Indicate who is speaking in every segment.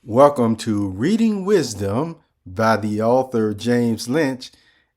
Speaker 1: Welcome to Reading Wisdom by the author James Lynch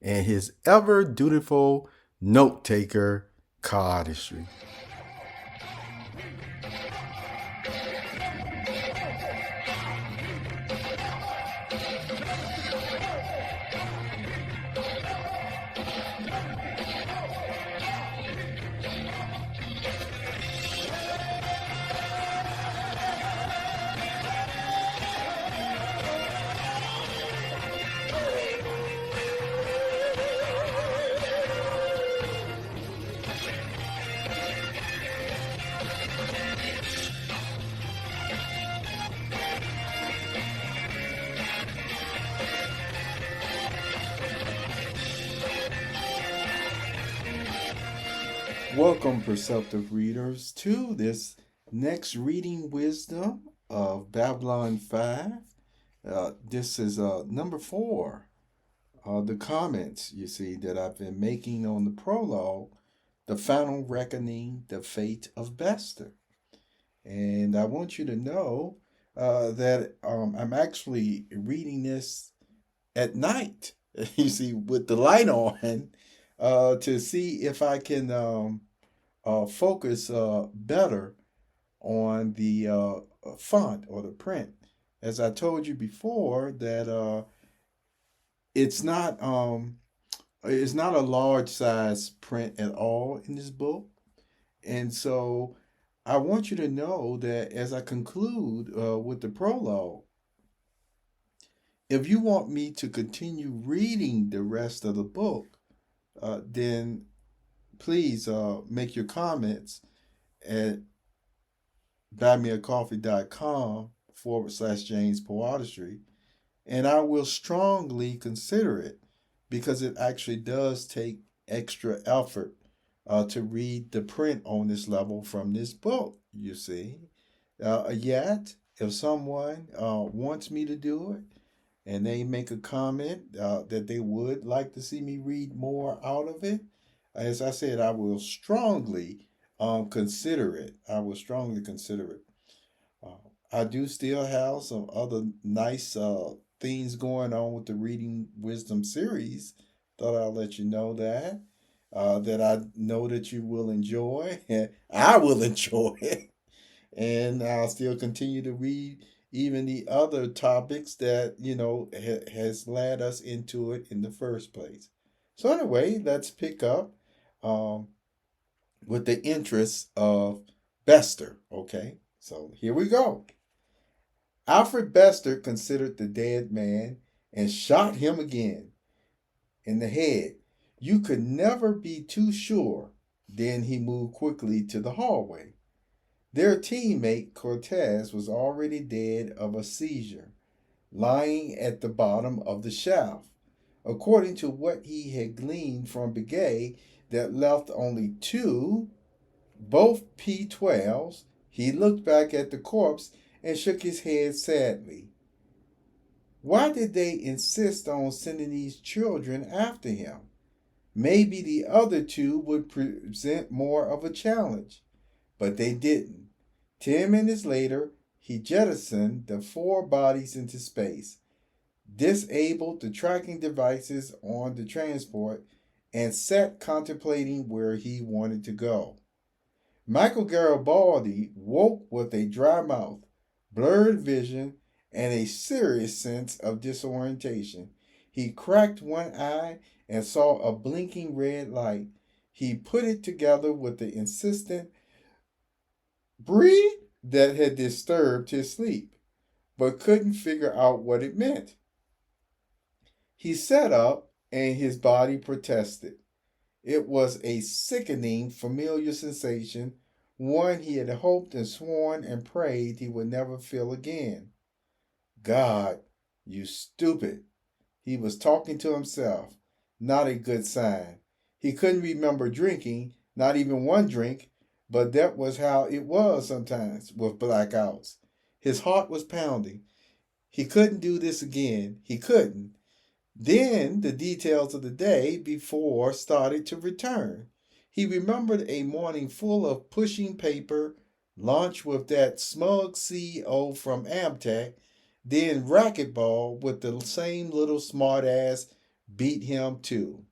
Speaker 1: and his ever dutiful note taker, Poeartistry. Welcome, perceptive readers, to this next reading wisdom of Babylon 5. This is number 4. The comments, you see, that I've been making on the prologue, The Final Reckoning, The Fate of Bester. And I want you to know that I'm actually reading this at night, you see, with the light on, to see if I can focus better on the font or the print. As I told you before, that it's not it's not a large size print at all in this book, and so I want you to know that as I conclude with the prologue, if you want me to continue reading the rest of the book, then please make your comments at buymeacoffee.com/James Poeartistry, and I will strongly consider it because it actually does take extra effort to read the print on this level from this book, you see. Yet, if someone wants me to do it and they make a comment that they would like to see me read more out of it, as I said, I will strongly consider it. I will strongly consider it. I do still have some other nice things going on with the Reading Wisdom series. Thought I'll let you know that I know that you will enjoy, and I will enjoy it. And I'll still continue to read even the other topics that, has led us into it in the first place. So anyway, let's pick up um, with the interests of Bester, okay? So here we go. Alfred Bester considered the dead man and shot him again in the head. You could never be too sure. Then he moved quickly to the hallway. Their teammate Cortez was already dead of a seizure, lying at the bottom of the shaft. According to what he had gleaned from Begay, that left only two, both P12s, he looked back at the corpse and shook his head sadly. Why did they insist on sending these children after him? Maybe the other two would present more of a challenge, but they didn't. 10 minutes later, he jettisoned the four bodies into space, disabled the tracking devices on the transport, and sat contemplating where he wanted to go. Michael Garibaldi woke with a dry mouth, blurred vision, and a serious sense of disorientation. He cracked one eye and saw a blinking red light. He put it together with the insistent breathe that had disturbed his sleep, but couldn't figure out what it meant. He sat up and his body protested. It was a sickening, familiar sensation, one he had hoped and sworn and prayed he would never feel again. God, you stupid. He was talking to himself. Not a good sign. He couldn't remember drinking, not even one drink, but that was how it was sometimes with blackouts. His heart was pounding. He couldn't do this again. He couldn't. Then the details of the day before started to return. He remembered a morning full of pushing paper, lunch with that smug CEO from Amtech, then racquetball with the same little smartass beat him too.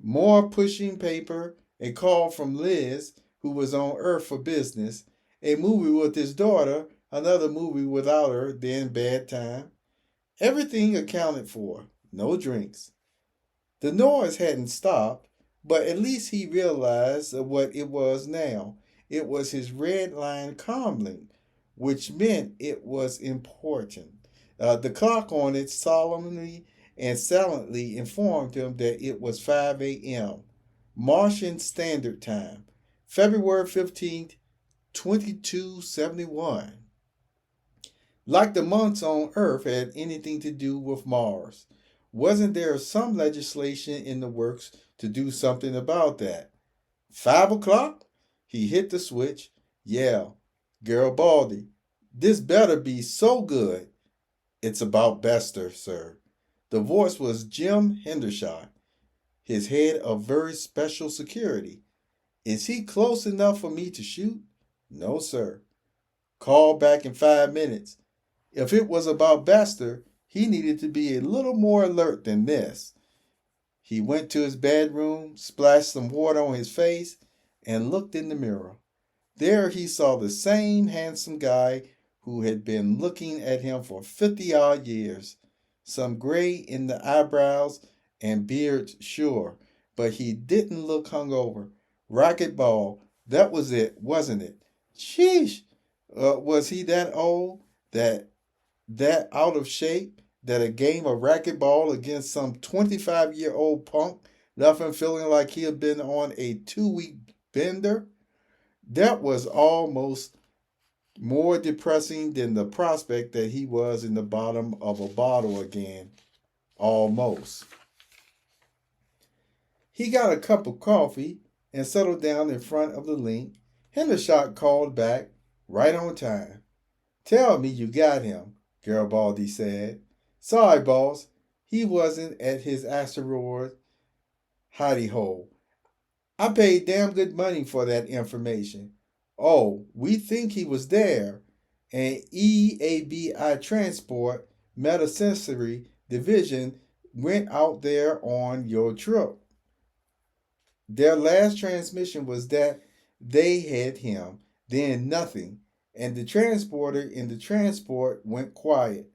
Speaker 1: More pushing paper, a call from Liz, who was on Earth for business, a movie with his daughter, another movie without her, then bad time. Everything accounted for, no drinks. The noise hadn't stopped, but at least he realized what it was now. It was his red line comlink, which meant it was important. The clock on it solemnly and silently informed him that it was 5 a.m. Martian Standard Time, February 15th, 2271. Like the months on Earth had anything to do with Mars. Wasn't there some legislation in the works to do something about that? 5 o'clock? He hit the switch. Yeah, Garibaldi. This better be so good. It's about Bester, sir. The voice was Jim Hendershot, his head of very special security. Is he close enough for me to shoot? No, sir. Call back in 5 minutes. If it was about Bester, he needed to be a little more alert than this. He went to his bedroom, splashed some water on his face, and looked in the mirror. There he saw the same handsome guy who had been looking at him for 50-odd years. Some gray in the eyebrows and beard, sure, but he didn't look hungover. Racquetball, that was it, wasn't it? Sheesh! Was he that old, that out of shape, that a game of racquetball against some 25-year-old punk left him feeling like he had been on a 2-week bender? That was almost more depressing than the prospect that he was in the bottom of a bottle again. Almost. He got a cup of coffee and settled down in front of the link. Hendershot called back, right on time. Tell me you got him, Garibaldi said. Sorry, boss. He wasn't at his asteroid hidey-hole. I paid damn good money for that information. Oh, we think he was there. And EABI Transport Metasensory Division went out there on your trip. Their last transmission was that they had him, then nothing, and the transporter in the transport went quiet.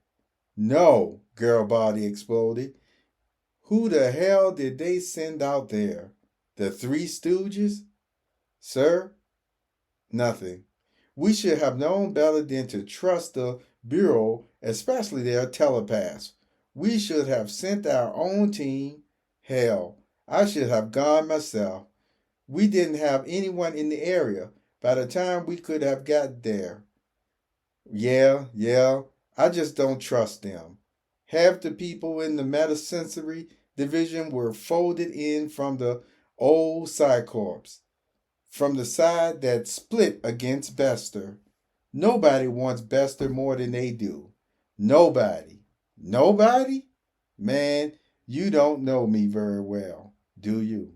Speaker 1: No, Garibaldi exploded. Who the hell did they send out there? The Three Stooges? Sir? Nothing. We should have known better than to trust the Bureau, especially their telepaths. We should have sent our own team. Hell, I should have gone myself. We didn't have anyone in the area by the time we could have got there. Yeah, I just don't trust them. Half the people in the metasensory division were folded in from the old Psycorps, from the side that split against Bester. Nobody wants Bester more than they do. Nobody. Nobody? Man, you don't know me very well, do you?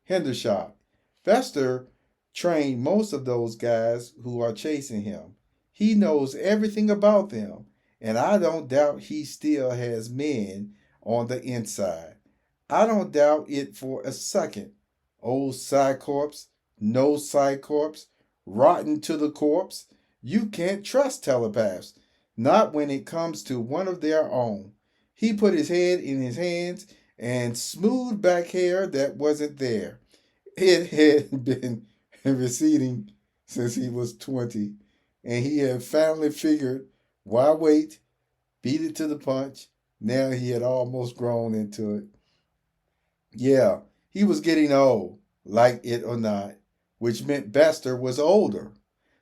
Speaker 1: Hendershot. Bester trained most of those guys who are chasing him. He knows everything about them, and I don't doubt he still has men on the inside. I don't doubt it for a second. Old Psycorps, no Psycorps, rotten to the corpse. You can't trust telepaths, not when it comes to one of their own. He put his head in his hands and smoothed back hair that wasn't there. It had been receding since he was 20, and he had finally figured, why wait, beat it to the punch. Now he had almost grown into it. Yeah, he was getting old, like it or not, which meant Bester was older.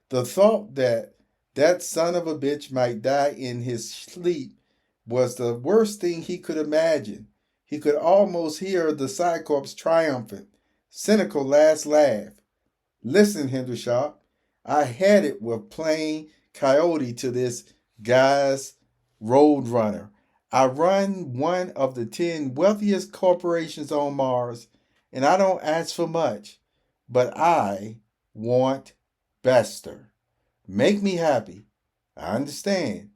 Speaker 1: The thought that that son of a bitch might die in his sleep was the worst thing he could imagine. He could almost hear the Psycorps' triumphant, cynical last laugh. Listen, Hendershot, I had it with playing coyote to this guy's roadrunner. I run one of the 10 wealthiest corporations on Mars, and I don't ask for much, but I want Bester. Make me happy. I understand.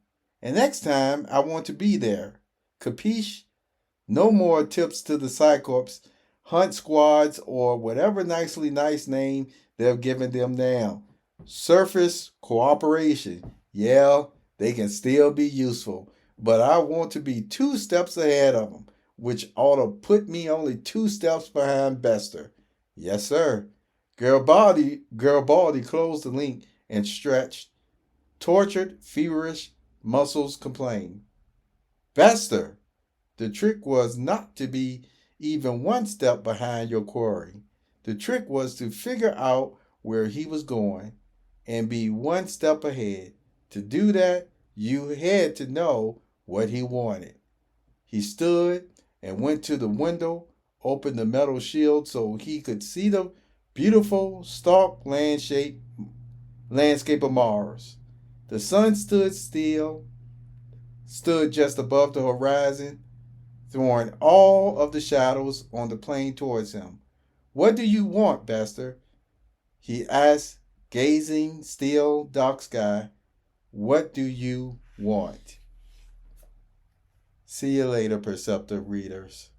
Speaker 1: And next time, I want to be there. Capiche? No more tips to the Cyclops, hunt squads, or whatever nicely nice name they've given them now. Surface cooperation. Yeah, they can still be useful, but I want to be 2 steps ahead of them, which ought to put me only 2 steps behind Bester. Yes, sir. Garibaldi closed the link and stretched. Tortured, feverish muscles complained. Bester, the trick was not to be even 1 step behind your quarry. The trick was to figure out where he was going and be 1 step ahead. To do that, you had to know what he wanted. He stood and went to the window, opened the metal shield so he could see the beautiful stark landscape of Mars. The sun stood just above the horizon, throwing all of the shadows on the plain towards him. What do you want, Bester? He asked, gazing still dark sky. What do you want? See you later, perceptive readers.